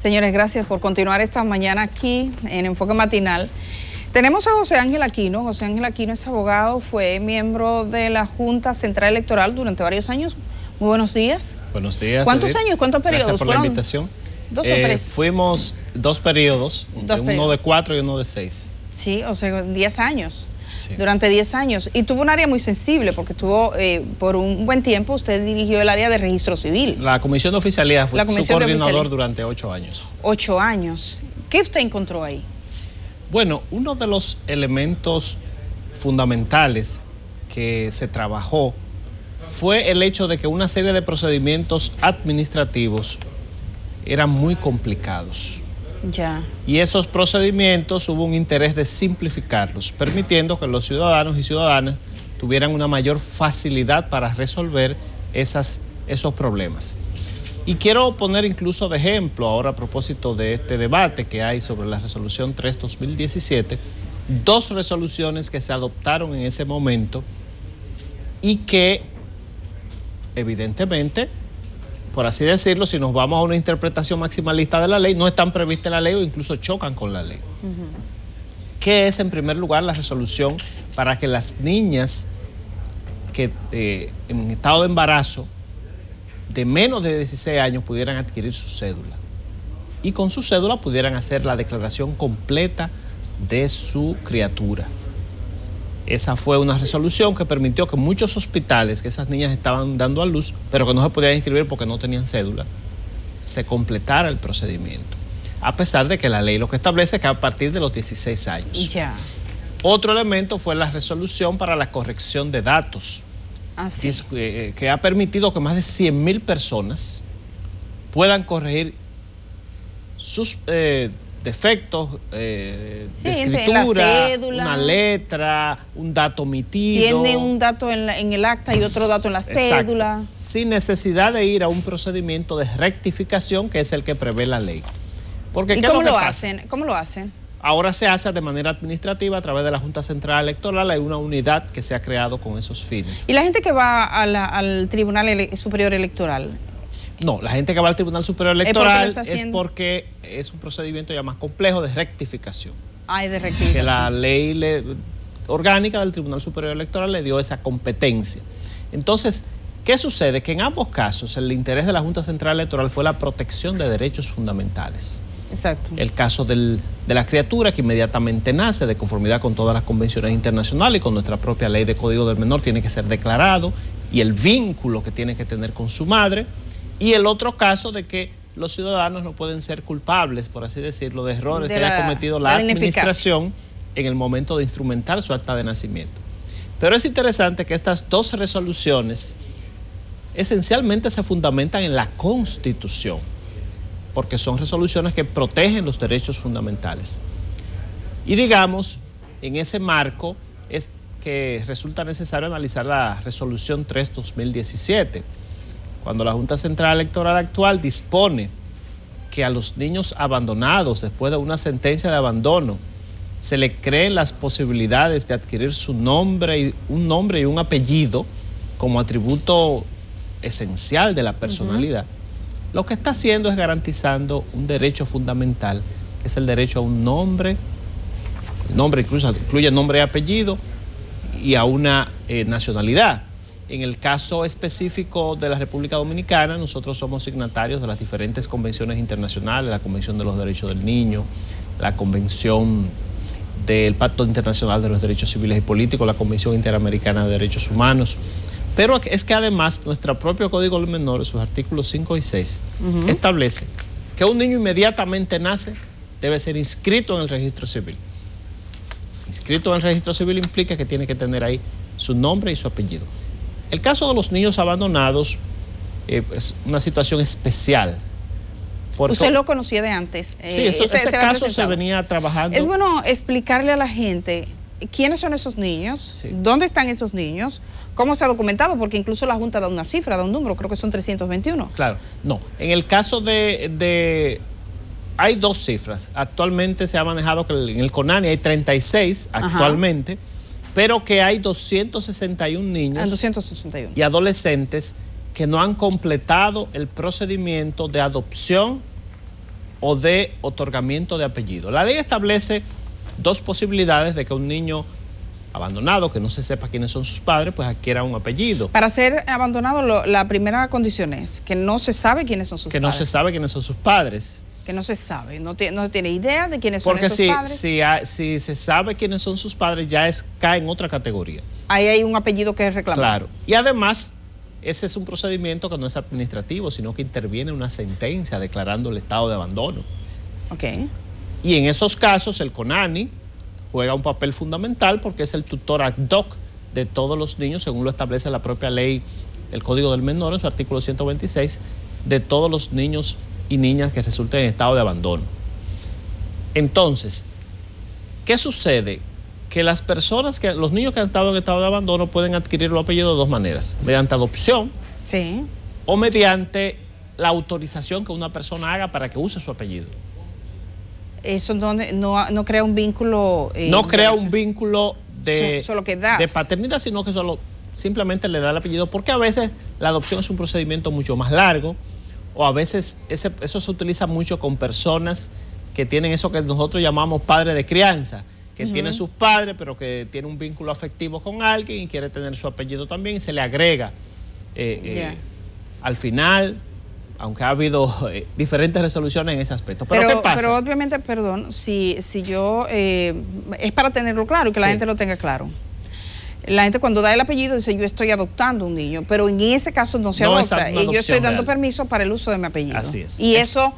Señores, gracias por continuar esta mañana aquí en Enfoque Matinal. Tenemos a José Ángel Aquino. José Ángel Aquino es abogado, fue miembro de la Junta Central Electoral durante varios años. Muy buenos días. Buenos días. ¿Cuántos años? ¿Cuántos periodos? Gracias por la invitación. ¿2 o 3? Fuimos 2 periodos, uno de 4 y uno de 6. Sí, o sea, 10 años. Sí. Durante 10 años. Y tuvo un área muy sensible porque tuvo, por un buen tiempo, usted dirigió el área de registro civil. La Comisión de Oficialidad fue su coordinador oficialidad durante 8 años. 8 años. ¿Qué usted encontró ahí? Bueno, uno de los elementos fundamentales que se trabajó fue el hecho de que una serie de procedimientos administrativos eran muy complicados. Ya. Y esos procedimientos hubo un interés de simplificarlos, permitiendo que los ciudadanos y ciudadanas tuvieran una mayor facilidad para resolver esos problemas. Y quiero poner incluso de ejemplo, ahora a propósito de este debate que hay sobre la resolución 3/2017, 2 resoluciones que se adoptaron en ese momento y que evidentemente, por así decirlo, si nos vamos a una interpretación maximalista de la ley, no están previstas en la ley o incluso chocan con la ley. ¿Qué es, en primer lugar, la resolución para que las niñas que en estado de embarazo de menos de 16 años pudieran adquirir su cédula? Y con su cédula pudieran hacer la declaración completa de su criatura. Esa fue una resolución que permitió que muchos hospitales que esas niñas estaban dando a luz, pero que no se podían inscribir porque no tenían cédula, se completara el procedimiento. A pesar de que la ley lo que establece es que a partir de los 16 años. Ya. Otro elemento fue la resolución para la corrección de datos, que ha permitido que más de 100.000 personas puedan corregir sus defectos de escritura, una letra, un dato omitido. Tiene un dato en el acta y otro dato en la cédula. Exacto. Sin necesidad de ir a un procedimiento de rectificación que es el que prevé la ley. Porque, ¿Y cómo lo hacen? ¿Cómo lo hacen? Ahora se hace de manera administrativa a través de la Junta Central Electoral. Hay una unidad que se ha creado con esos fines. ¿Y la gente que va al Tribunal Superior Electoral? No, la gente que va al Tribunal Superior Electoral es porque es un procedimiento ya más complejo de rectificación. Ay, de rectificación. Que la ley orgánica del Tribunal Superior Electoral le dio esa competencia. Entonces, ¿qué sucede? Que en ambos casos el interés de la Junta Central Electoral fue la protección de derechos fundamentales. Exacto. El caso de la criatura que inmediatamente nace de conformidad con todas las convenciones internacionales y con nuestra propia ley de Código del Menor tiene que ser declarado, y el vínculo que tiene que tener con su madre. Y el otro caso de que los ciudadanos no pueden ser culpables, por así decirlo, de errores que haya cometido la administración en el momento de instrumentar su acta de nacimiento. Pero es interesante que estas 2 resoluciones esencialmente se fundamentan en la Constitución, porque son resoluciones que protegen los derechos fundamentales. Y digamos, en ese marco es que resulta necesario analizar la resolución 3/2017, cuando la Junta Central Electoral actual dispone que a los niños abandonados después de una sentencia de abandono se le creen las posibilidades de adquirir un nombre y un apellido como atributo esencial de la personalidad. Lo que está haciendo es garantizando un derecho fundamental, que es el derecho a un nombre. El nombre incluye nombre y apellido, y a una nacionalidad. En el caso específico de la República Dominicana, nosotros somos signatarios de las diferentes convenciones internacionales, la Convención de los Derechos del Niño, la Convención del Pacto Internacional de los Derechos Civiles y Políticos, la Convención Interamericana de Derechos Humanos. Pero es que además nuestro propio Código del Menor, sus artículos 5 y 6, establece que un niño inmediatamente nace debe ser inscrito en el registro civil. Inscrito en el registro civil implica que tiene que tener ahí su nombre y su apellido. El caso de los niños abandonados es una situación especial. ¿Usted lo conocía de antes? Sí, ese caso se venía trabajando. Es bueno explicarle a la gente quiénes son esos niños, dónde están esos niños, cómo se ha documentado, porque incluso la Junta da una cifra, da un número, creo que son 321. Claro, no. En el caso hay 2 cifras. Actualmente se ha manejado que en el CONANI hay 36 actualmente, pero que hay 261 niños 261. y adolescentes que no han completado el procedimiento de adopción o de otorgamiento de apellido. La ley establece dos posibilidades de que un niño abandonado, que no se sepa quiénes son sus padres, pues adquiera un apellido. Para ser abandonado, la primera condición es que no se sabe quiénes son sus padres. Que no se sabe quiénes son sus padres. Que no se sabe, no tiene idea de quiénes son esos padres. Porque si se sabe quiénes son sus padres, ya cae en otra categoría. Ahí hay un apellido que es reclamado. Claro. Y además, ese es un procedimiento que no es administrativo, sino que interviene una sentencia declarando el estado de abandono. Ok. Y en esos casos, el CONANI juega un papel fundamental porque es el tutor ad hoc de todos los niños, según lo establece la propia ley del Código del Menor, en su artículo 126, de todos los niños y niñas que resulten en estado de abandono. Entonces, ¿qué sucede? Que los niños que han estado en estado de abandono pueden adquirir los apellidos de dos maneras: mediante adopción, sí, o mediante la autorización que una persona haga para que use su apellido. Eso no crea un vínculo. No crea un vínculo de paternidad, sino que simplemente le da el apellido, porque a veces la adopción es un procedimiento mucho más largo, o a veces eso se utiliza mucho con personas que tienen eso que nosotros llamamos padre de crianza, que tiene sus padres, pero que tiene un vínculo afectivo con alguien y quiere tener su apellido también, y se le agrega al final, aunque ha habido diferentes resoluciones en ese aspecto. Pero ¿qué pasa? Pero obviamente, perdón, si yo, es para tenerlo claro y que la gente lo tenga claro. La gente cuando da el apellido dice, yo estoy adoptando un niño, pero en ese caso no se adopta. Yo estoy dando permiso para el uso de mi apellido. Así es. Y eso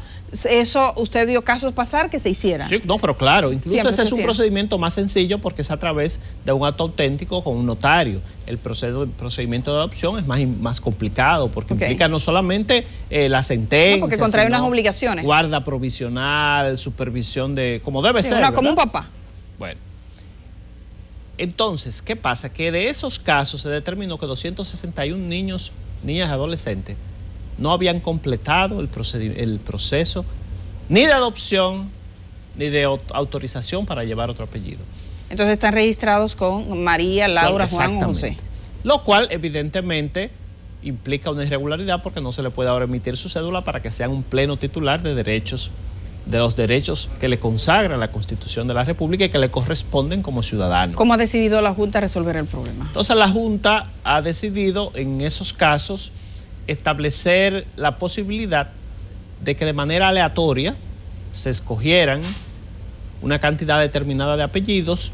usted vio casos pasar que se hicieran. Sí, no, pero claro, incluso ese es un procedimiento más sencillo porque es a través de un acto auténtico con un notario. El procedimiento de adopción es más complicado porque implica no solamente la sentencia, porque contrae unas obligaciones. Guarda provisional, supervisión como debe ser. Como un papá. Bueno. Entonces, ¿qué pasa? Que de esos casos se determinó que 261 niños, niñas y adolescentes no habían completado el proceso ni de adopción ni de autorización para llevar otro apellido. Entonces están registrados con María, Laura, Juan o José. Lo cual evidentemente implica una irregularidad porque no se le puede ahora emitir su cédula para que sean un pleno titular de los derechos que le consagra la Constitución de la República y que le corresponden como ciudadano. ¿Cómo ha decidido la Junta resolver el problema? Entonces la Junta ha decidido en esos casos establecer la posibilidad de que de manera aleatoria se escogieran una cantidad determinada de apellidos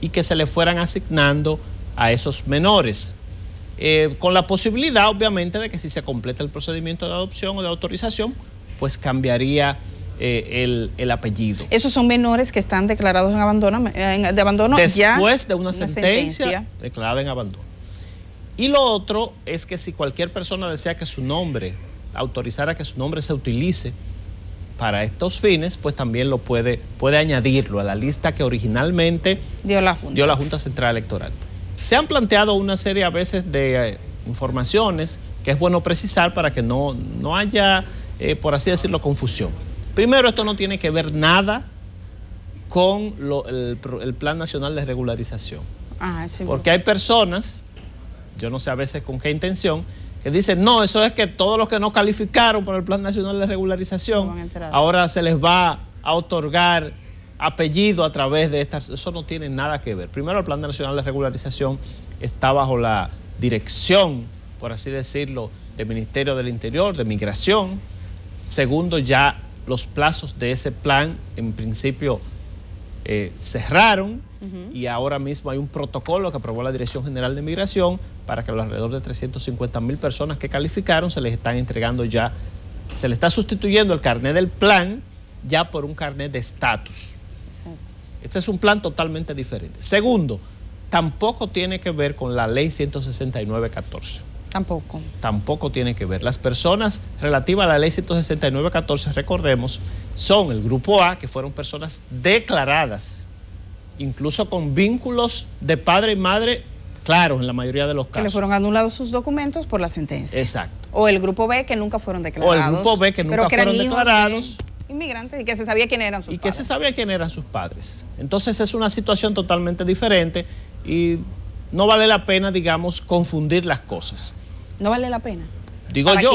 y que se le fueran asignando a esos menores. Con la posibilidad, obviamente, de que si se completa el procedimiento de adopción o de autorización, pues cambiaría el apellido. Esos son menores que están declarados en abandono, después de una sentencia declarada en abandono. Y lo otro es que si cualquier persona desea que su nombre, autorizara que su nombre se utilice para estos fines, pues también lo puede añadirlo a la lista que originalmente dio la Junta Central Electoral. Se han planteado una serie a veces de informaciones que es bueno precisar para que no haya, por así decirlo, confusión. Primero, esto no tiene que ver nada con el Plan Nacional de Regularización. Porque hay personas, yo no sé a veces con qué intención, que dicen, no, eso es que todos los que no calificaron por el Plan Nacional de Regularización, ahora se les va a otorgar apellido a través de estas. Eso no tiene nada que ver. Primero, el Plan Nacional de Regularización está bajo la dirección, por así decirlo, del Ministerio del Interior, de Migración. Segundo, ya los plazos de ese plan, en principio, cerraron y ahora mismo hay un protocolo que aprobó la Dirección General de Migración para que a los alrededor de 350,000 personas que calificaron se les están entregando ya, se le está sustituyendo el carnet del plan ya por un carnet de estatus. Este es un plan totalmente diferente. Segundo, tampoco tiene que ver con la ley 169-14. Tampoco tiene que ver. Las personas relativas a la ley 169-14, recordemos, son el grupo A, que fueron personas declaradas, incluso con vínculos de padre y madre claros en la mayoría de los casos. Que le fueron anulados sus documentos por la sentencia. Exacto. O el grupo B, que nunca fueron declarados. O el grupo B, que nunca fueron declarados. Inmigrantes y que se sabía quién eran sus padres. Y que se sabía quién eran sus padres. Entonces es una situación totalmente diferente y no vale la pena, digamos, confundir las cosas. ¿No vale la pena? Digo yo,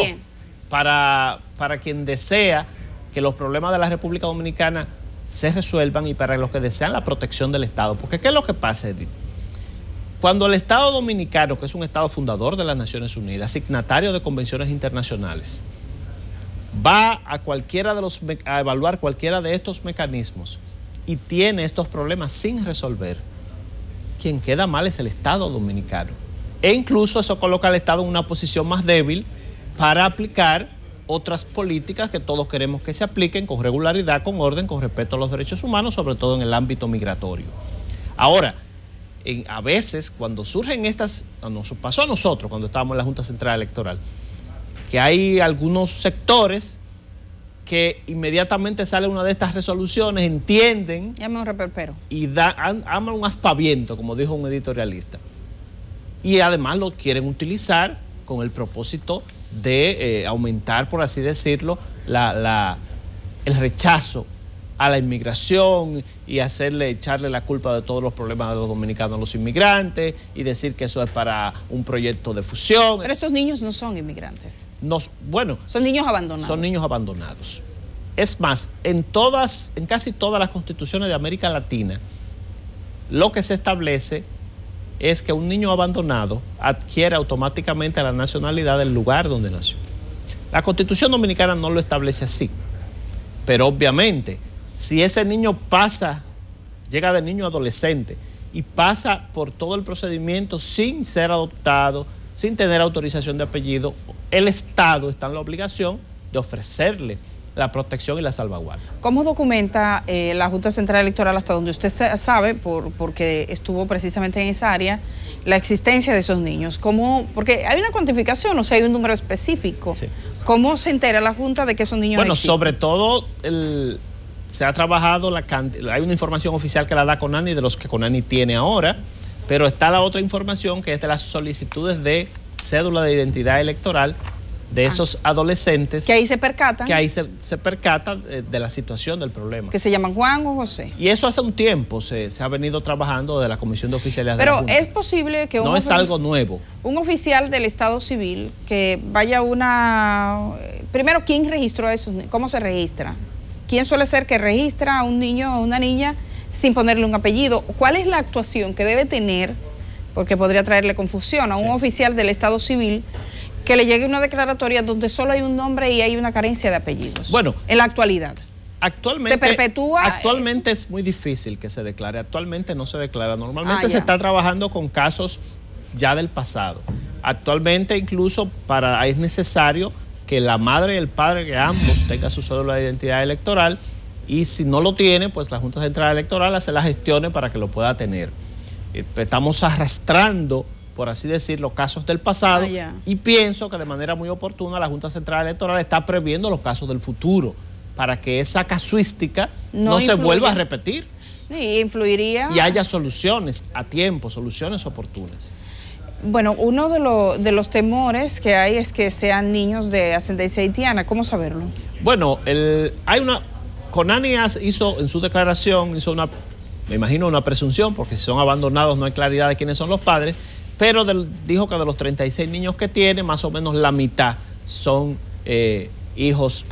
¿para quien desea que los problemas de la República Dominicana se resuelvan y para los que desean la protección del Estado. Porque ¿qué es lo que pasa, Edith? Cuando el Estado Dominicano, que es un Estado fundador de las Naciones Unidas, signatario de convenciones internacionales, va a evaluar cualquiera de estos mecanismos y tiene estos problemas sin resolver, quien queda mal es el Estado Dominicano. E incluso eso coloca al Estado en una posición más débil para aplicar otras políticas que todos queremos que se apliquen con regularidad, con orden, con respeto a los derechos humanos, sobre todo en el ámbito migratorio. Ahora, a veces cuando surgen estas, nos pasó a nosotros cuando estábamos en la Junta Central Electoral, que hay algunos sectores que inmediatamente sale una de estas resoluciones, entienden un reperpero y aman un aspaviento, como dijo un editorialista. Y además lo quieren utilizar con el propósito de aumentar, por así decirlo, el rechazo a la inmigración y echarle la culpa de todos los problemas de los dominicanos a los inmigrantes y decir que eso es para un proyecto de fusión. Pero estos niños no son inmigrantes. Son niños abandonados. Son niños abandonados. Es más, en casi todas las constituciones de América Latina, lo que se establece es que un niño abandonado adquiere automáticamente la nacionalidad del lugar donde nació. La Constitución Dominicana no lo establece así, pero obviamente, si ese niño llega de niño a adolescente y pasa por todo el procedimiento sin ser adoptado, sin tener autorización de apellido, el Estado está en la obligación de ofrecerle la protección y la salvaguarda. ¿Cómo documenta la Junta Central Electoral, hasta donde usted sabe, porque estuvo precisamente en esa área, la existencia de esos niños? Porque hay una cuantificación, o sea, hay un número específico. Sí. ¿Cómo se entera la Junta de que esos niños existen? Sobre todo se ha trabajado, hay una información oficial que la da CONANI de los que CONANI tiene ahora, pero está la otra información que es de las solicitudes de cédula de identidad electoral de esos adolescentes. Que ahí se percatan. Que ahí se percatan de la situación del problema. Que se llaman Juan o José. Y eso hace un tiempo se ha venido trabajando de la Comisión de Oficialidad de la Junta. Pero es posible que no es algo nuevo. Un oficial del Estado Civil que vaya primero, ¿quién registró eso? ¿Cómo se registra? ¿Quién suele ser que registra a un niño o una niña sin ponerle un apellido? ¿Cuál es la actuación que debe tener, porque podría traerle confusión, a un oficial del Estado Civil que le llegue una declaratoria donde solo hay un nombre y hay una carencia de apellidos? Bueno, en la actualidad. Actualmente, ¿se perpetúa? Actualmente eso? Es muy difícil que se declare. Actualmente no se declara. Normalmente se está trabajando con casos ya del pasado. Actualmente incluso es necesario que la madre y el padre, que ambos tengan su cédula de identidad electoral, y si no lo tiene, pues la Junta Central Electoral hace las gestiones para que lo pueda tener. Estamos arrastrando, por así decirlo, casos del pasado, y pienso que de manera muy oportuna la Junta Central Electoral está previendo los casos del futuro para que esa casuística no se vuelva a repetir. Sí, influiría. Y haya soluciones a tiempo, soluciones oportunas. Bueno, uno de los temores que hay es que sean niños de ascendencia haitiana. ¿Cómo saberlo? Bueno, CONANI hizo en su declaración, me imagino una presunción, porque si son abandonados no hay claridad de quiénes son los padres, pero dijo que de los 36 niños que tiene, más o menos la mitad son hijos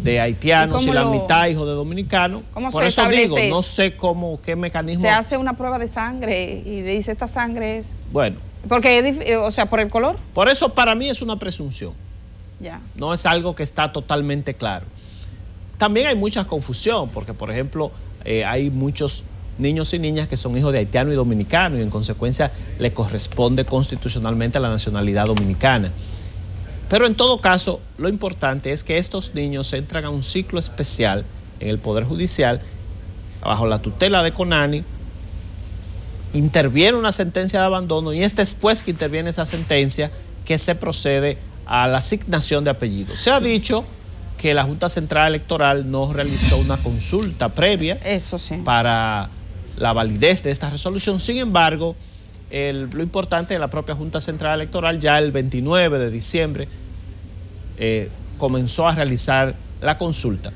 de haitianos y la mitad hijos de dominicanos. ¿Cómo Por se eso establece digo, no eso? sé qué mecanismo. Se hace una prueba de sangre y le dice esta sangre es. Bueno. Porque, por el color. Por eso para mí es una presunción. Ya. No es algo que está totalmente claro. También hay mucha confusión, porque por ejemplo hay muchos niños y niñas que son hijos de haitiano y dominicano y en consecuencia le corresponde constitucionalmente a la nacionalidad dominicana. Pero en todo caso, lo importante es que estos niños entran a un ciclo especial en el Poder Judicial, bajo la tutela de CONANI, interviene una sentencia de abandono y es después que interviene esa sentencia que se procede a la asignación de apellidos. Se ha dicho que la Junta Central Electoral no realizó una consulta previa para la validez de esta resolución. Sin embargo, lo importante de la propia Junta Central Electoral, ya el 29 de diciembre comenzó a realizar la consulta.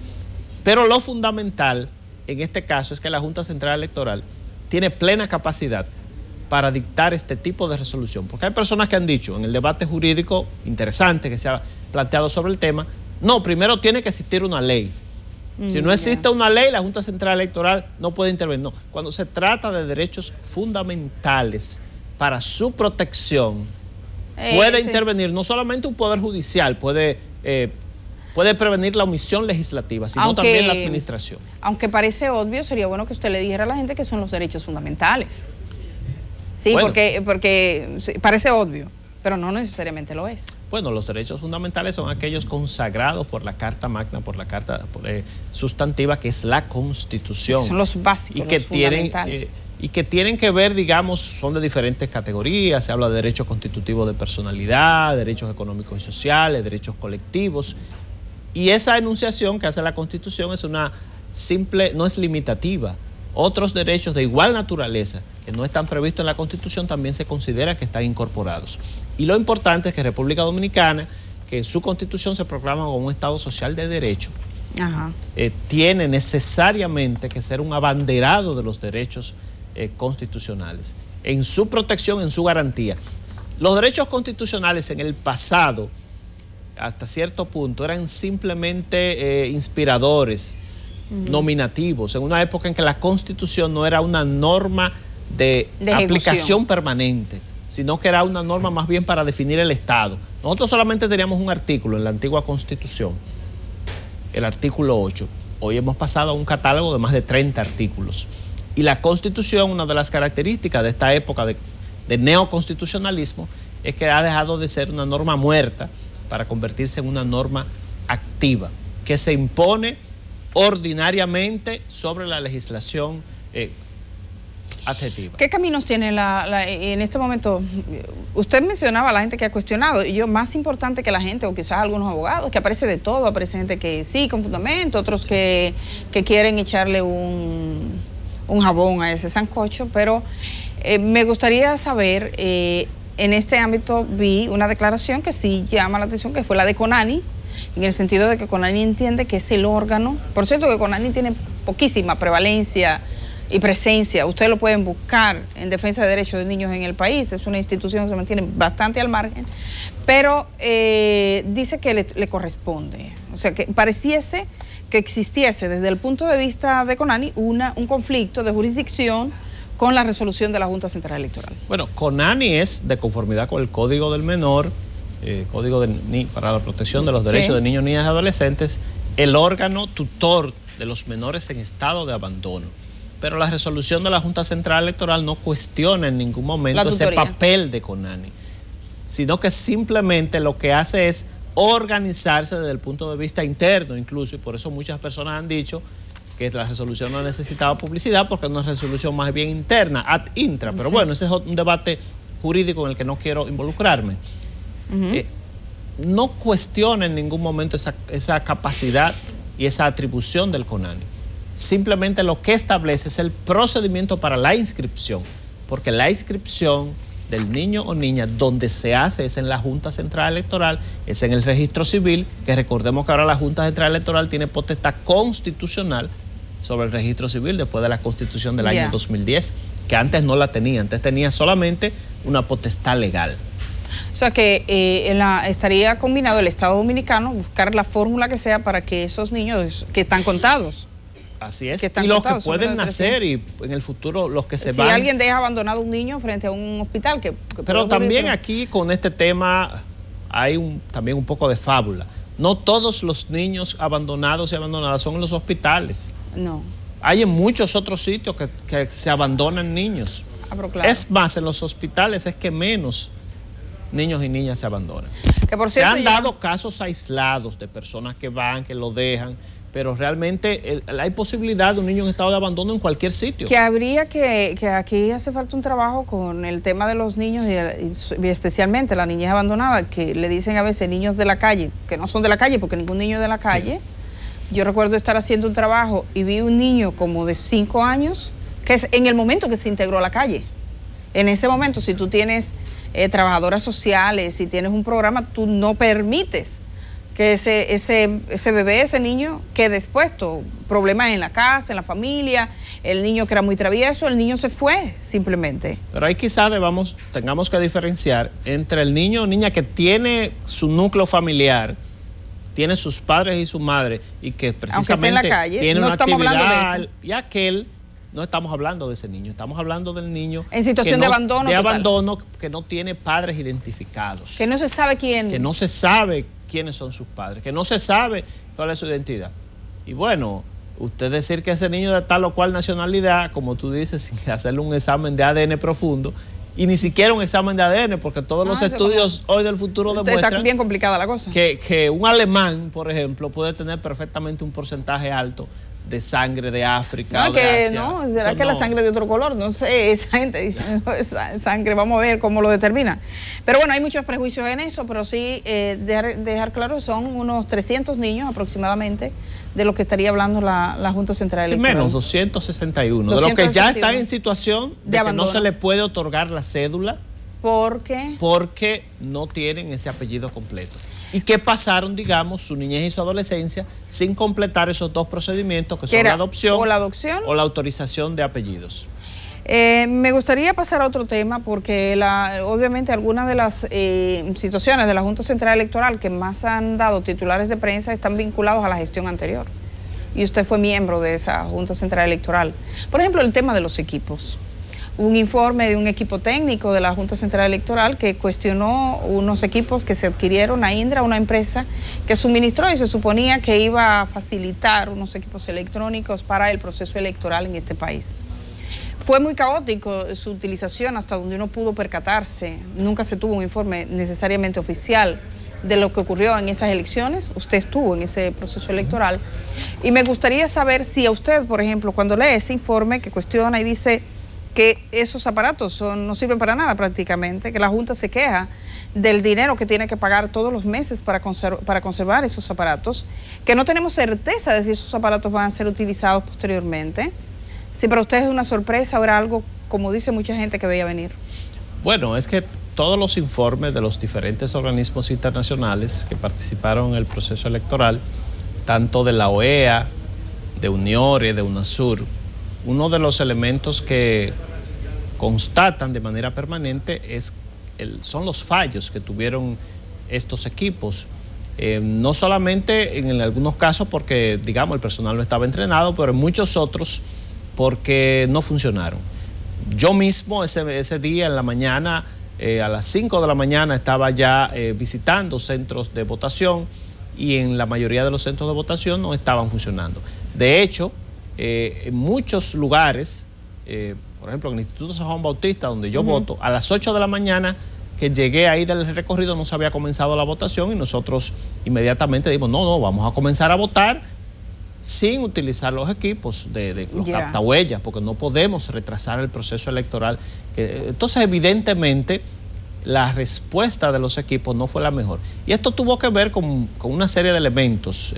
Pero lo fundamental en este caso es que la Junta Central Electoral tiene plena capacidad para dictar este tipo de resolución. Porque hay personas que han dicho en el debate jurídico interesante que se ha planteado sobre el tema, no, primero tiene que existir una ley Si no existe una ley, la Junta Central Electoral no puede intervenir. No, cuando se trata de derechos fundamentales para su protección, puede intervenir no solamente un poder judicial, puede prevenir la omisión legislativa, sino también la administración. Aunque parece obvio, sería bueno que usted le dijera a la gente que son los derechos fundamentales. Sí, bueno, porque parece obvio, pero no necesariamente lo es. Bueno, los derechos fundamentales son aquellos consagrados por la Carta Magna, por la Carta sustantiva, que es la Constitución. Son los básicos, los fundamentales. Y que tienen que ver, digamos, son de diferentes categorías. Se habla de derechos constitutivos de personalidad, derechos económicos y sociales, derechos colectivos. Y esa enunciación que hace la Constitución es una simple, no es limitativa. Otros derechos de igual naturaleza que no están previstos en la Constitución también se considera que están incorporados. Y lo importante es que República Dominicana, que su Constitución se proclama como un Estado social de derecho, tiene necesariamente que ser un abanderado de los derechos constitucionales, en su protección, en su garantía. Los derechos constitucionales en el pasado, hasta cierto punto, eran simplemente inspiradores, nominativos, en una época en que la Constitución no era una norma de aplicación permanente, sino que era una norma más bien para definir el Estado. Nosotros solamente teníamos un artículo en la antigua Constitución, el artículo 8. Hoy hemos pasado a un catálogo de más de 30 artículos. Y la Constitución, una de las características de esta época de neoconstitucionalismo, es que ha dejado de ser una norma muerta para convertirse en una norma activa, que se impone ordinariamente sobre la legislación adjetiva. ¿Qué caminos tiene en este momento? Usted mencionaba a la gente que ha cuestionado, y yo, más importante que la gente, o quizás algunos abogados, que aparece de todo, aparece gente que sí, con fundamento, otros que quieren echarle un jabón a ese sancocho, pero me gustaría saber, en este ámbito vi una declaración que sí llama la atención, que fue la de CONANI, en el sentido de que CONANI entiende que es el órgano. Por cierto, que CONANI tiene poquísima prevalencia y presencia. Ustedes lo pueden buscar en defensa de derechos de niños en el país. Es una institución que se mantiene bastante al margen, pero dice que le corresponde. O sea, que pareciese que existiese desde el punto de vista de CONANI un conflicto de jurisdicción con la resolución de la Junta Central Electoral. Bueno, CONANI es de conformidad con el Código del Menor, Código para la Protección de los Derechos de Niños, Niñas y Adolescentes, el órgano tutor de los menores en estado de abandono. Pero la resolución de la Junta Central Electoral no cuestiona en ningún momento ese papel de CONANI, sino que simplemente lo que hace es organizarse desde el punto de vista interno incluso, y por eso muchas personas han dicho que la resolución no necesitaba publicidad, porque es una resolución más bien interna, ad intra, pero bueno, ese es un debate jurídico en el que no quiero involucrarme. No cuestiona en ningún momento esa capacidad y esa atribución del CONANI. Simplemente lo que establece es el procedimiento para la inscripción, porque la inscripción del niño o niña donde se hace es en la Junta Central Electoral, es en el registro civil, que recordemos que ahora la Junta Central Electoral tiene potestad constitucional sobre el registro civil después de la Constitución del año 2010, que antes no la tenía, antes tenía solamente una potestad legal. O sea que estaría combinado el Estado Dominicano, buscar la fórmula que sea para que esos niños que están contados. Así es, y los que pueden nacer y en el futuro los que se van. Si alguien deja abandonado un niño frente a un hospital, pero también aquí con este tema hay también un poco de fábula. No todos los niños abandonados y abandonadas son en los hospitales. No. Hay en muchos otros sitios que se abandonan niños. Claro. Es más, en los hospitales es que menos niños y niñas se abandonan. Que por cierto, se han dado casos aislados de personas que van, que lo dejan, pero realmente hay posibilidad de un niño en estado de abandono en cualquier sitio. Que habría que aquí hace falta un trabajo con el tema de los niños y especialmente la niñez abandonada, que le dicen a veces niños de la calle, que no son de la calle, porque ningún niño de la calle. Sí. Yo recuerdo estar haciendo un trabajo y vi un niño como de 5 años, que es en el momento que se integró a la calle. En ese momento, si tú tienes trabajadoras sociales, si tienes un programa, tú no permites que ese bebé, ese niño, que después tuvo problemas en la casa, en la familia, el niño que era muy travieso, el niño se fue simplemente. Pero ahí quizás tengamos que diferenciar entre el niño o niña que tiene su núcleo familiar, tiene sus padres y su madre y que precisamente en la calle, tiene no una actividad, de y aquel, no estamos hablando de ese niño, estamos hablando del niño en situación de abandono. De abandono, que no tiene padres identificados. Que no se sabe quién. Que no se sabe quiénes son sus padres, que no se sabe cuál es su identidad. Y bueno, usted decir que ese niño de tal o cual nacionalidad, como tú dices, sin hacerle un examen de ADN profundo, y ni siquiera un examen de ADN, porque todos los estudios hoy del futuro demuestran está bien complicada la cosa. Que un alemán, por ejemplo, puede tener perfectamente un porcentaje alto de sangre de África o de Asia. No, será que la sangre de otro color, no sé, esa gente, esa sangre, vamos a ver cómo lo determina. Pero bueno, hay muchos prejuicios en eso, pero sí dejar claro, son unos 300 niños aproximadamente de los que estaría hablando la Junta Central Electoral. Menos, 261. De los que ya están en situación de que no se le puede otorgar la cédula. ¿Por qué? Porque no tienen ese apellido completo. Y que pasaron, digamos, su niñez y su adolescencia sin completar esos dos procedimientos que son la adopción o la autorización de apellidos. Me gustaría pasar a otro tema porque obviamente algunas de las situaciones de la Junta Central Electoral que más han dado titulares de prensa están vinculados a la gestión anterior. Y usted fue miembro de esa Junta Central Electoral. Por ejemplo, el tema de los equipos. Un informe de un equipo técnico de la Junta Central Electoral que cuestionó unos equipos que se adquirieron a Indra, una empresa que suministró y se suponía que iba a facilitar unos equipos electrónicos para el proceso electoral en este país. Fue muy caótico su utilización hasta donde uno pudo percatarse. Nunca se tuvo un informe necesariamente oficial de lo que ocurrió en esas elecciones. Usted estuvo en ese proceso electoral. Y me gustaría saber si a usted, por ejemplo, cuando lee ese informe que cuestiona y dice que esos aparatos no sirven para nada prácticamente, que la Junta se queja del dinero que tiene que pagar todos los meses para conservar esos aparatos, que no tenemos certeza de si esos aparatos van a ser utilizados posteriormente. Si para usted es una sorpresa o era algo, como dice mucha gente, que veía venir. Bueno, es que todos los informes de los diferentes organismos internacionales que participaron en el proceso electoral, tanto de la OEA, de UNIORE, de UNASUR, uno de los elementos que constatan de manera permanente son los fallos que tuvieron estos equipos. No solamente en algunos casos porque, digamos, el personal no estaba entrenado, pero en muchos otros porque no funcionaron. Yo mismo ese día en la mañana, a las 5 de la mañana, estaba ya visitando centros de votación y en la mayoría de los centros de votación no estaban funcionando. De hecho, en muchos lugares, por ejemplo, en el Instituto San Juan Bautista, donde yo voto, a las 8 de la mañana que llegué ahí del recorrido no se había comenzado la votación y nosotros inmediatamente dijimos, no, vamos a comenzar a votar sin utilizar los equipos de los captahuellas, porque no podemos retrasar el proceso electoral. Entonces, evidentemente, la respuesta de los equipos no fue la mejor. Y esto tuvo que ver con una serie de elementos.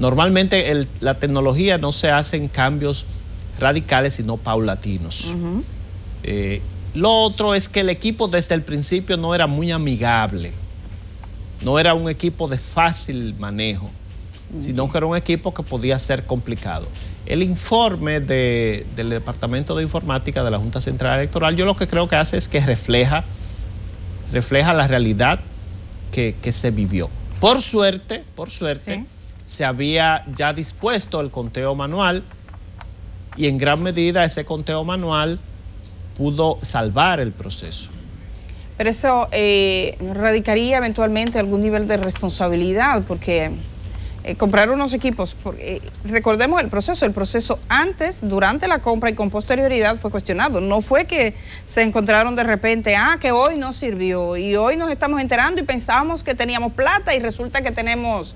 Normalmente la tecnología no se hace en cambios radicales, sino paulatinos. Lo otro es que el equipo desde el principio no era muy amigable, no era un equipo de fácil manejo, sino que era un equipo que podía ser complicado. El informe del Departamento de Informática de la Junta Central Electoral, yo lo que creo que hace es que refleja la realidad que se vivió. Por suerte, sí, se había ya dispuesto el conteo manual y en gran medida ese conteo manual pudo salvar el proceso. Pero eso radicaría eventualmente algún nivel de responsabilidad, porque comprar unos equipos, recordemos el proceso antes, durante la compra y con posterioridad fue cuestionado. No fue que se encontraron de repente, que hoy no sirvió y hoy nos estamos enterando y pensábamos que teníamos plata y resulta que tenemos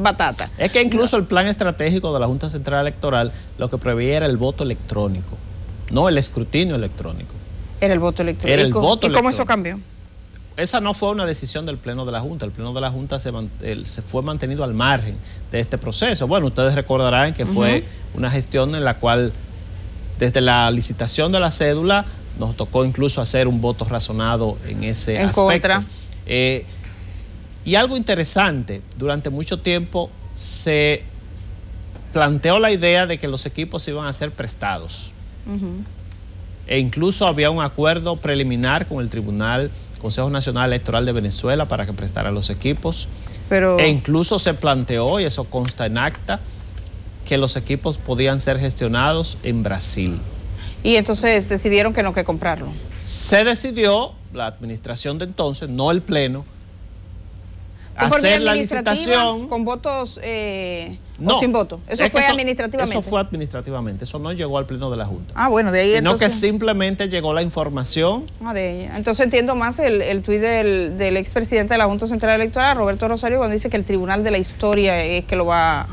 batata. Es que incluso el plan estratégico de la Junta Central Electoral lo que preveía era el voto electrónico, no el escrutinio electrónico. Era el voto electrónico. Era el voto ¿Y cómo electrónico. eso cambió? Esa no fue una decisión del Pleno de la Junta. El Pleno de la Junta se fue mantenido al margen de este proceso. Bueno, ustedes recordarán que fue una gestión en la cual desde la licitación de la cédula nos tocó incluso hacer un voto razonado en ese aspecto. Contra. Y algo interesante, durante mucho tiempo se planteó la idea de que los equipos iban a ser prestados. E incluso había un acuerdo preliminar con el Consejo Nacional Electoral de Venezuela para que prestara los equipos. Pero... E incluso se planteó, y eso consta en acta, que los equipos podían ser gestionados en Brasil. Y entonces decidieron que no, que comprarlo. Se decidió, la administración de entonces, no el pleno, hacer la licitación. ¿Con votos no, o sin voto? Eso fue administrativamente. Eso fue administrativamente, eso no llegó al pleno de la Junta. Ah, bueno, de ahí sino entonces... que simplemente llegó la información. Ah, de ella. Entonces entiendo más el tuit del expresidente de la Junta Central Electoral, Roberto Rosario, cuando dice que el Tribunal de la Historia es que lo va a...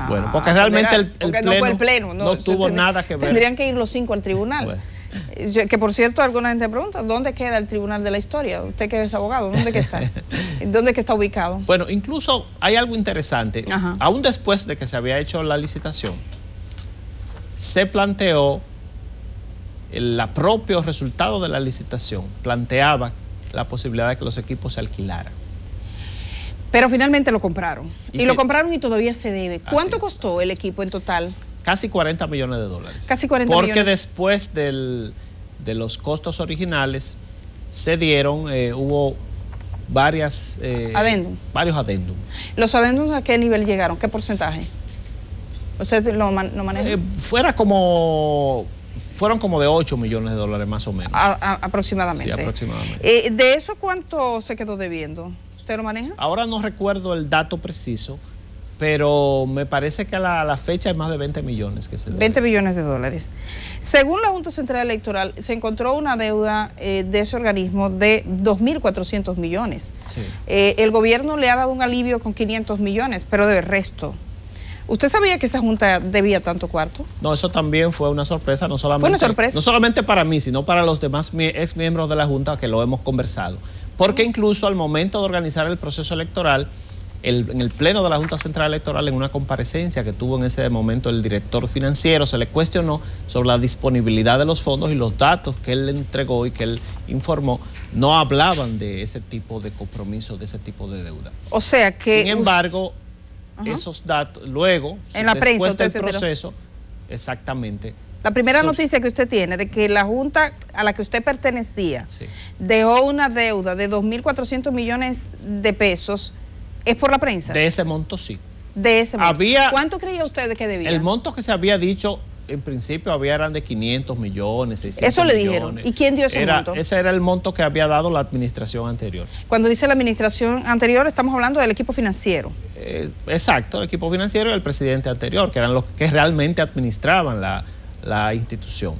Bueno, porque realmente el porque pleno no fue el pleno. No tuvo nada que ver. Tendrían que ir los 5 al tribunal. Bueno. Que por cierto, alguna gente pregunta, ¿dónde queda el Tribunal de la Historia? Usted que es abogado, ¿dónde que está? ¿Dónde que está ubicado? Bueno, incluso hay algo interesante. Ajá. Aún después de que se había hecho la licitación, se planteó el propio resultado de la licitación, planteaba la posibilidad de que los equipos se alquilaran. Pero finalmente lo compraron. Y lo compraron y todavía se debe. ¿Cuánto costó el equipo en total? Casi $40 millones. Casi 40 porque millones. Porque después de los costos originales se dieron, hubo varios adendum. ¿Los adendums a qué nivel llegaron? ¿Qué porcentaje? ¿Usted lo maneja? Fueron como de $8 millones más o menos. Aproximadamente. Sí, aproximadamente. ¿De eso cuánto se quedó debiendo? ¿Usted lo maneja? Ahora no recuerdo el dato preciso, pero me parece que a la fecha hay más de 20 millones que se deben. 20 millones de dólares. Según la Junta Central Electoral, se encontró una deuda de ese organismo de 2.400 millones. Sí. El gobierno le ha dado un alivio con 500 millones, pero de resto. ¿Usted sabía que esa Junta debía tanto cuarto? No, eso también fue una sorpresa, no solamente, ¿Fue una sorpresa? No solamente para mí, sino para los demás ex miembros de la Junta que lo hemos conversado. Porque incluso al momento de organizar el proceso electoral, en el pleno de la Junta Central Electoral, en una comparecencia que tuvo en ese momento el director financiero, se le cuestionó sobre la disponibilidad de los fondos y los datos que él le entregó y que él informó no hablaban de ese tipo de compromiso, de ese tipo de deuda. O sea que... Sin embargo, esos datos, luego, en la prensa, después del proceso, exactamente. La primera noticia que usted tiene de que la Junta a la que usted pertenecía dejó una deuda de 2.400 millones de pesos. ¿Es por la prensa? De ese monto, sí. De ese monto. ¿Cuánto creía usted que debía? El monto que se había dicho, en principio, eran de 500 millones, 600 millones. Eso le dijeron. ¿Y quién dio ese monto? Ese era el monto que había dado la administración anterior. Cuando dice la administración anterior, estamos hablando del equipo financiero. Exacto, el equipo financiero y el presidente anterior, que eran los que realmente administraban la institución.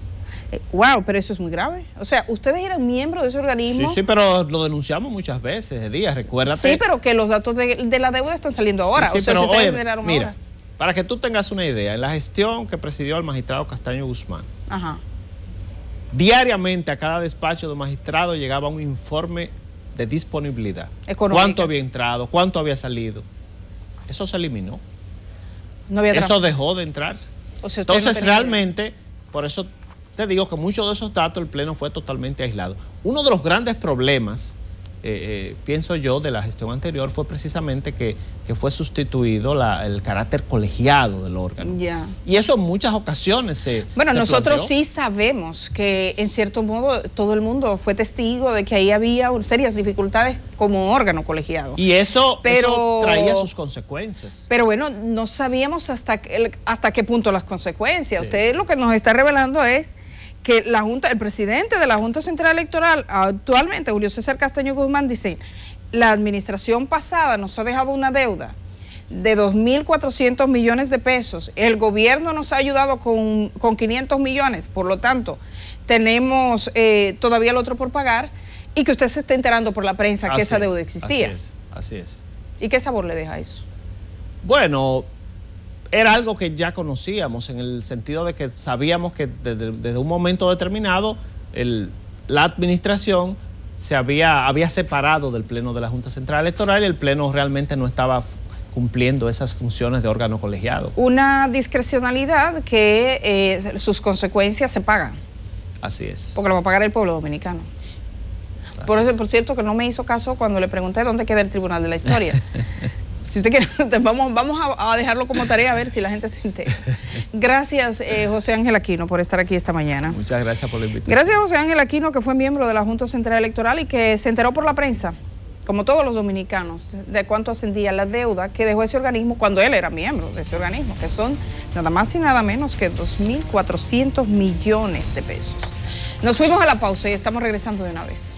Wow, pero eso es muy grave. O sea, ustedes eran miembros de ese organismo. Sí, pero lo denunciamos muchas veces, Díaz, recuérdate. Sí, pero que los datos de la deuda están saliendo ahora. Sí, o sea, pero si ustedes oye, mira, ahora. Para que tú tengas una idea, en la gestión que presidió el magistrado Castaño Guzmán, diariamente a cada despacho de magistrado llegaba un informe de disponibilidad. Económica. ¿Cuánto había entrado? ¿Cuánto había salido? Eso se eliminó. No había eso dejó de entrarse. O sea, entonces, realmente, por eso te digo que muchos de esos datos el pleno fue totalmente aislado. Uno de los grandes problemas, pienso yo, de la gestión anterior fue precisamente que fue sustituido el carácter colegiado del órgano. Ya. Y eso en muchas ocasiones se nosotros planteó. Sí sabemos que en cierto modo todo el mundo fue testigo de que ahí había serias dificultades como órgano colegiado. Y eso traía sus consecuencias. Pero bueno, no sabíamos hasta qué punto las consecuencias. Sí. Usted lo que nos está revelando es que la Junta, el presidente de la Junta Central Electoral, actualmente Julio César Castaño Guzmán, dice: la administración pasada nos ha dejado una deuda de 2.400 millones de pesos. El gobierno nos ha ayudado con 500 millones, por lo tanto, tenemos todavía el otro por pagar, y que usted se esté enterando por la prensa que esa deuda existía. Así es. ¿Y qué sabor le deja eso? Bueno, era algo que ya conocíamos, en el sentido de que sabíamos que desde un momento determinado la administración se había separado del pleno de la Junta Central Electoral y el pleno realmente no estaba cumpliendo esas funciones de órgano colegiado. Una discrecionalidad que sus consecuencias se pagan. Así es. Porque lo va a pagar el pueblo dominicano. Por cierto, que no me hizo caso cuando le pregunté dónde queda el Tribunal de la Historia. Si usted quiere, vamos a dejarlo como tarea a ver si la gente se entera. Gracias, José Ángel Aquino, por estar aquí esta mañana. Muchas gracias por la invitación. Gracias, José Ángel Aquino, que fue miembro de la Junta Central Electoral y que se enteró por la prensa como todos los dominicanos, de cuánto ascendía la deuda que dejó ese organismo cuando él era miembro de ese organismo, que son nada más y nada menos que 2.400 millones de pesos. Nos fuimos a la pausa y estamos regresando de una vez.